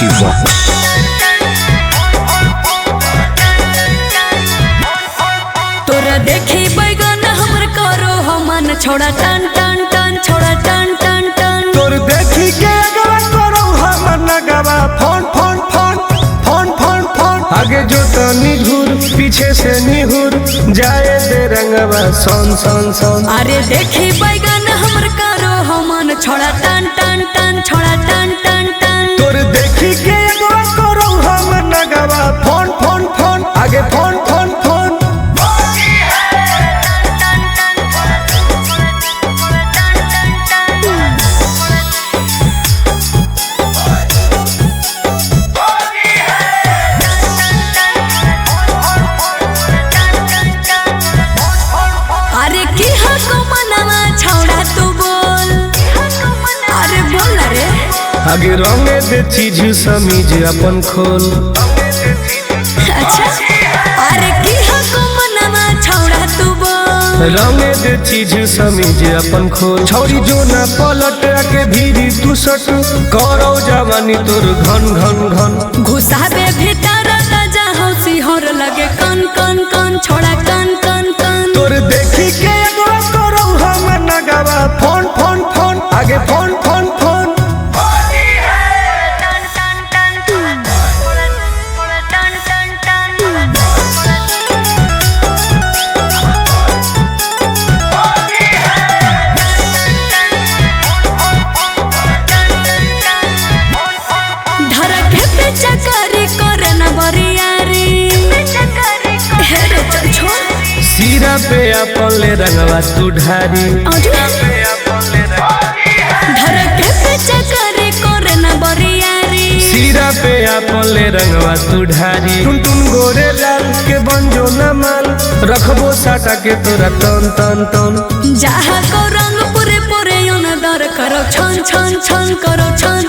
Activa. तोरा देखी बैगन हमर करो हमन छोड़ा टन टन टन छोड़ा टन टन टन तोर देखी के अगवा करो हमर नगवा phone phone phone phone phone phone आगे जो तनी घूर पीछे से निहुर जाए दे रंगवा सोन सोन सोन। अरे देखी बैगन हमर करो हमन छोड़ा टन टन टन छोड़ा टन टन टन तोर देखी के अगवा करो हमर नगवा फोन फोन फोन आगे फोन फोन फोन। अरे की हको मनवा छोड़ा तू बोल अरे बोल रे आगे रंगे दे चीज समीज अपन खोल। अच्छा अरे की हको मनवा छोड़ा तू बोल रंगे दे चीज समीज अपन खोल। छौरी जो ना पलट के भीरी तू सट करो जवानी तोर घन घन घन घुसाबे भीतर राजा हौसी होर लगे कन कन कन छोड़ा कन कन कन तोर देखी के अगवा करो हमर नगवा फोन फोन फोन आगे फोन फोन फोन। धरके पे चकरी करे न बरियारी हे रे चल छोड़ सीरा पे अपन ले रंगवा तू ढारी। धरके पे चकरी करे न बरियारी सीरा पे अपन ले रंगवा तू ढारी। टुन टुन गोरे लाल के बंजो न माल रखबो साटा के तोरा तन तन तन। जहाँ को रंग पूरे पूरे योन दर करो छन छन छन करो छन